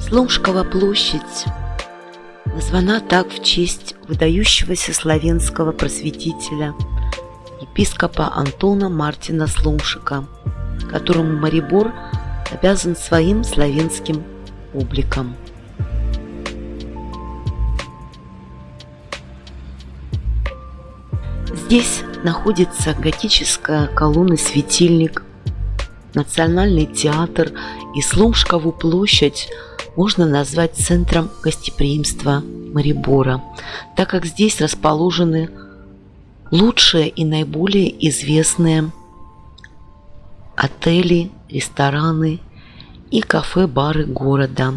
Сломшкова площадь названа так в честь выдающегося славянского просветителя, епископа Антона Мартина Сломшика, которому Марибор обязан своим славянским обликом. Здесь находится готическая колонна-светильник, Национальный театр, и Сломшкову площадь можно назвать центром гостеприимства Марибора, так как здесь расположены лучшие и наиболее известные отели, рестораны и кафе-бары города.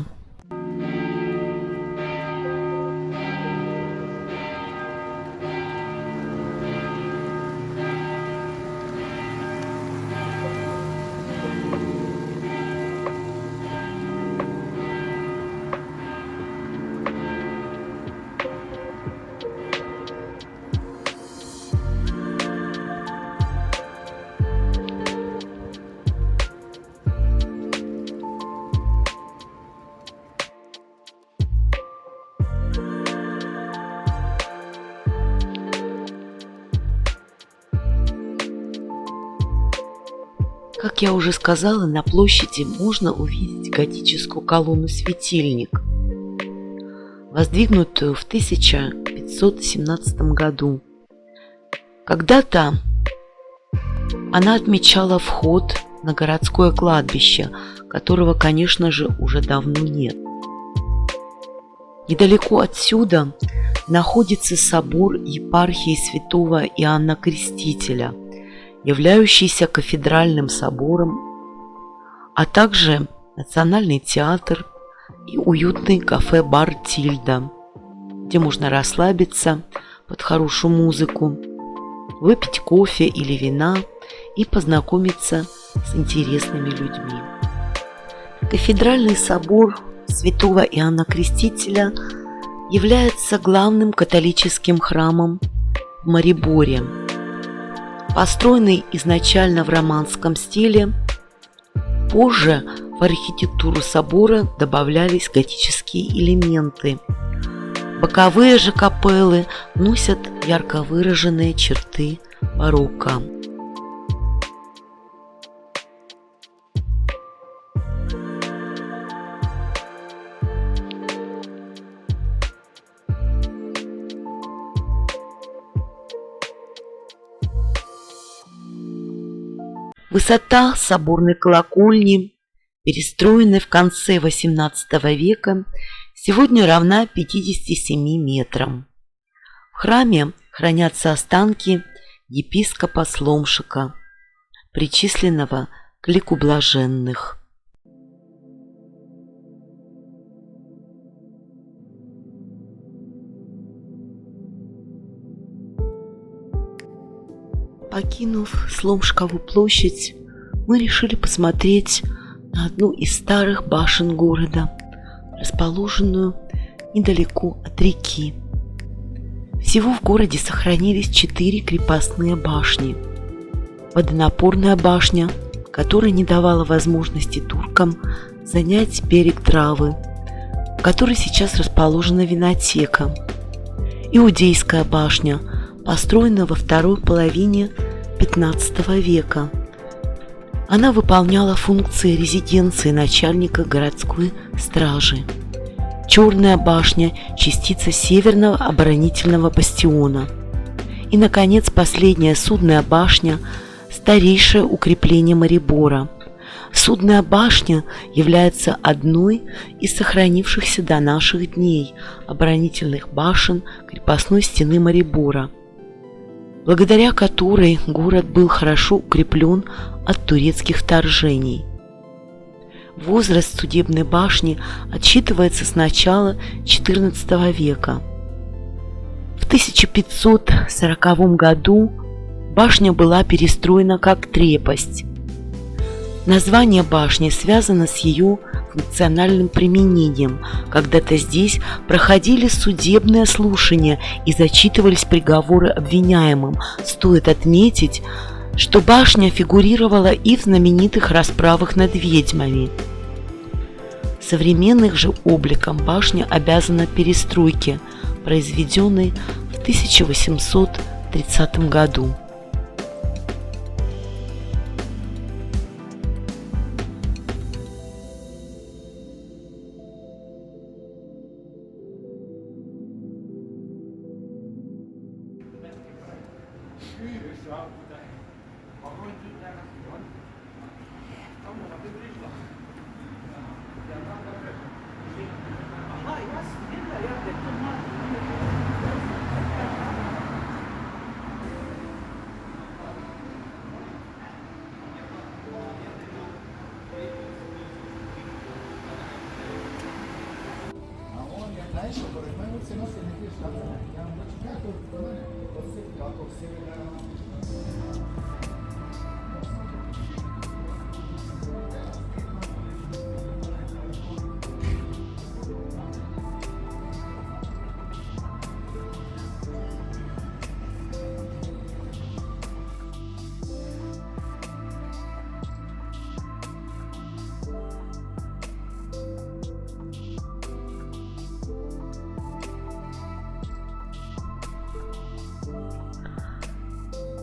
Как я уже сказала, на площади можно увидеть готическую колонну-светильник, воздвигнутую в 1517 году. Когда-то она отмечала вход на городское кладбище, которого, конечно же, уже давно нет. Недалеко отсюда находится собор епархии святого Иоанна Крестителя, являющийся кафедральным собором, а также Национальный театр и уютный кафе-бар «Тильда», где можно расслабиться под хорошую музыку, выпить кофе или вина и познакомиться с интересными людьми. Кафедральный собор святого Иоанна Крестителя является главным католическим храмом в Мариборе. Построенный изначально в романском стиле, позже в архитектуру собора добавлялись готические элементы. Боковые же капеллы носят ярко выраженные черты барокко. Высота соборной колокольни, перестроенной в конце XVIII века, сегодня равна 57 метрам. В храме хранятся останки епископа Сломшика, причисленного к лику блаженных. Покинув Сломшкову площадь, мы решили посмотреть на одну из старых башен города, расположенную недалеко от реки. Всего в городе сохранились 4 крепостные башни. Водонапорная башня, которая не давала возможности туркам занять берег Дравы, в которой сейчас расположена винотека. Иудейская башня, построена во второй половине XV века. Она выполняла функции резиденции начальника городской стражи. Черная башня – частица северного оборонительного бастиона. И, наконец, последняя судная башня – старейшее укрепление Марибора. Судная башня является одной из сохранившихся до наших дней оборонительных башен крепостной стены Марибора, благодаря которой город был хорошо укреплен от турецких вторжений. Возраст судебной башни отсчитывается с начала XIV века. В 1540 году башня была перестроена как крепость. Название башни связано с ее функциональным применением. Когда-то здесь проходили судебные слушания и зачитывались приговоры обвиняемым. Стоит отметить, что башня фигурировала и в знаменитых расправах над ведьмами. Современных же обликом башня обязана перестройке, произведенной в 1830 году.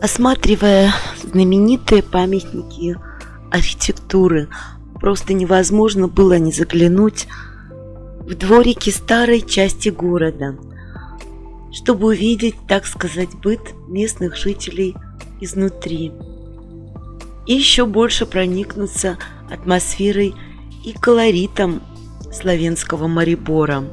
Осматривая знаменитые памятники архитектуры, просто невозможно было не заглянуть в дворики старой части города, чтобы увидеть, так сказать, быт местных жителей изнутри и еще больше проникнуться атмосферой и колоритом славянского Марибора.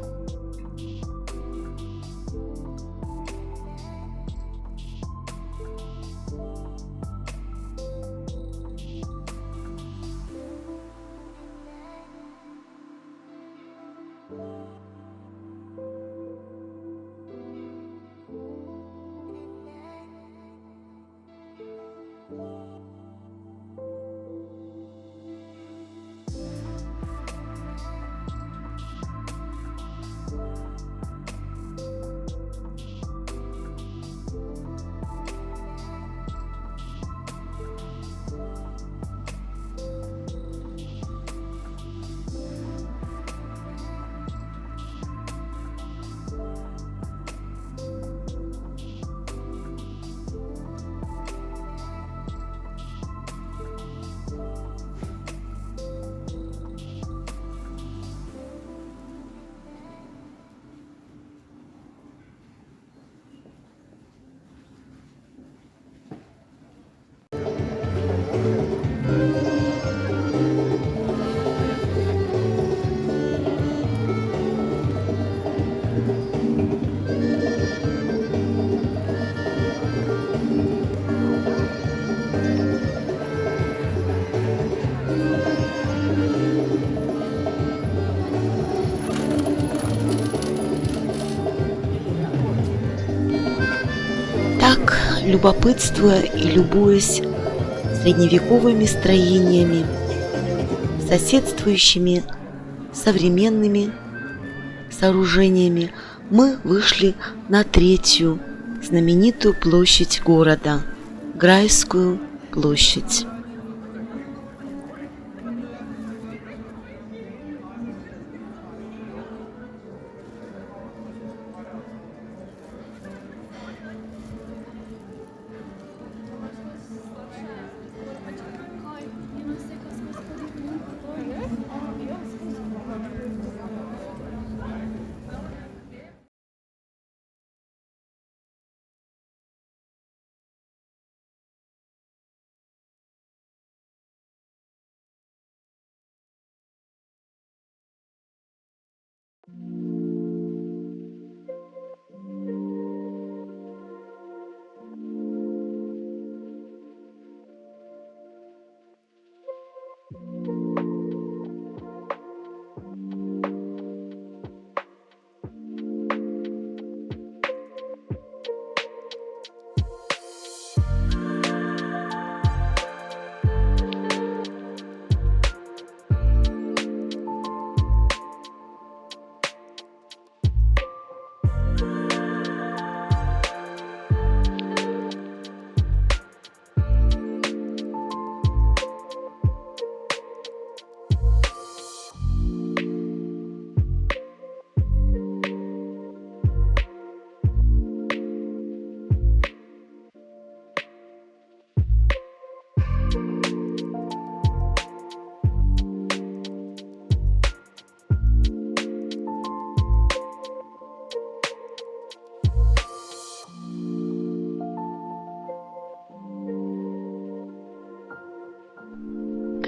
Так, любопытствуя и любуясь средневековыми строениями, соседствующими с современными сооружениями, мы вышли на третью знаменитую площадь города – Грайскую площадь.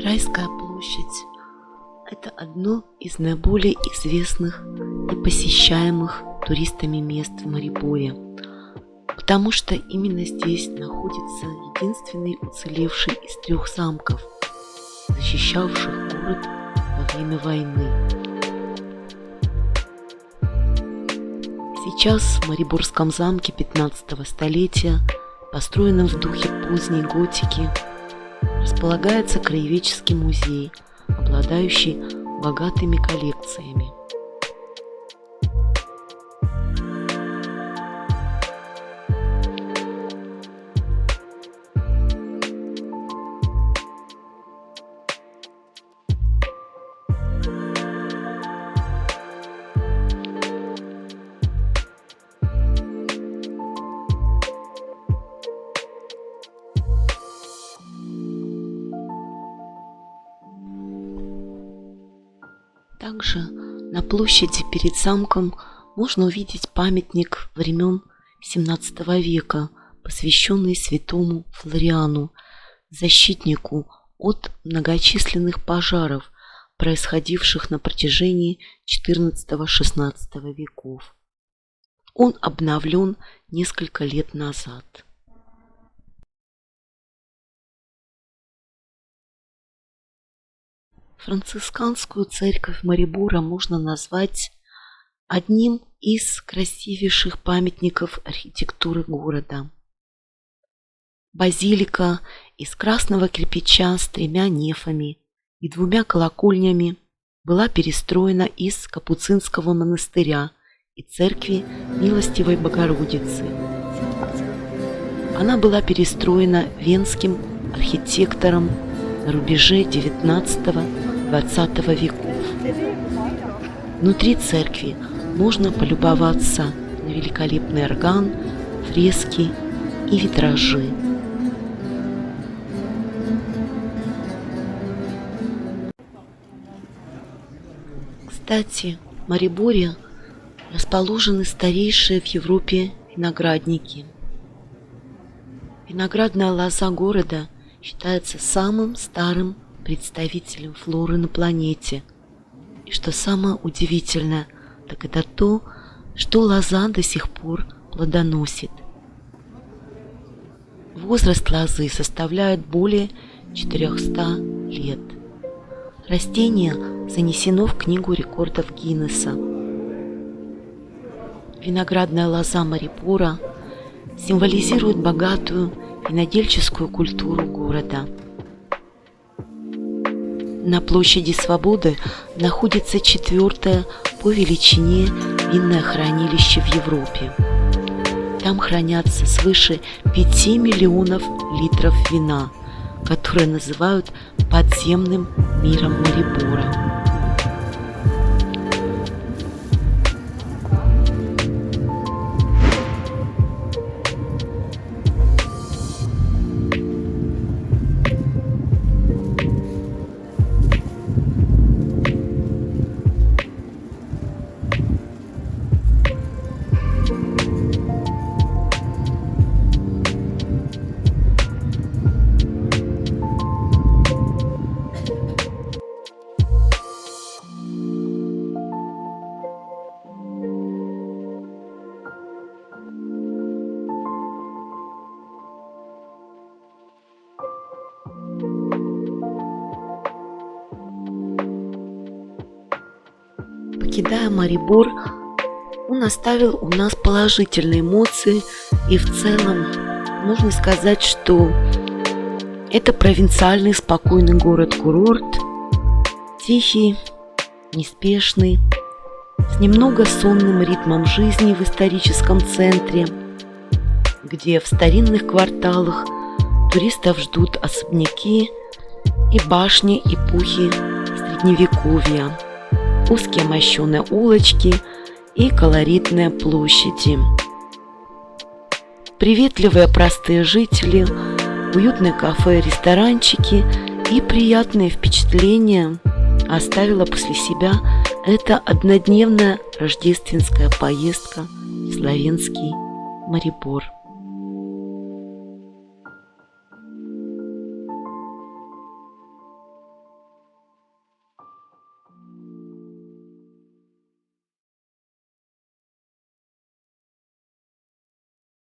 Райская площадь – это одно из наиболее известных и посещаемых туристами мест в Мариборе, потому что именно здесь находится единственный уцелевший из 3 замков, защищавших город во время войны. Сейчас в Мариборском замке 15 столетия, построенном в духе поздней готики, располагается краеведческий музей, обладающий богатыми коллекциями. Также на площади перед замком можно увидеть памятник времен XVII века, посвященный святому Флориану, защитнику от многочисленных пожаров, происходивших на протяжении XIV-XVI веков. Он обновлен несколько лет назад. Францисканскую церковь Марибора можно назвать одним из красивейших памятников архитектуры города. Базилика из красного кирпича с 3 нефами и 2 колокольнями была перестроена из Капуцинского монастыря и церкви Милостивой Богородицы. Она была перестроена венским архитектором на рубеже XIX-XX веков. Внутри церкви можно полюбоваться на великолепный орган, фрески и витражи. Кстати, в Мариборе расположены старейшие в Европе виноградники. Виноградная лоза города считается самым старым представителем флоры на планете. И что самое удивительное, так это то, что лоза до сих пор плодоносит. Возраст лозы составляет более 400 лет. Растение занесено в Книгу рекордов Гиннесса. Виноградная лоза Марибора символизирует богатую винодельческую культуру города. На площади Свободы находится 4-е по величине винное хранилище в Европе. Там хранятся свыше 5 миллионов литров вина, которые называют подземным миром Марибора. Покидая Марибор, он оставил у нас положительные эмоции, и в целом можно сказать, что это провинциальный спокойный город-курорт, тихий, неспешный, с немного сонным ритмом жизни в историческом центре, где в старинных кварталах туристов ждут особняки и башни эпохи Средневековья, узкие мощеные улочки и колоритные площади. Приветливые простые жители, уютные кафе и ресторанчики и приятные впечатления оставила после себя эта однодневная рождественская поездка в славянский Марибор.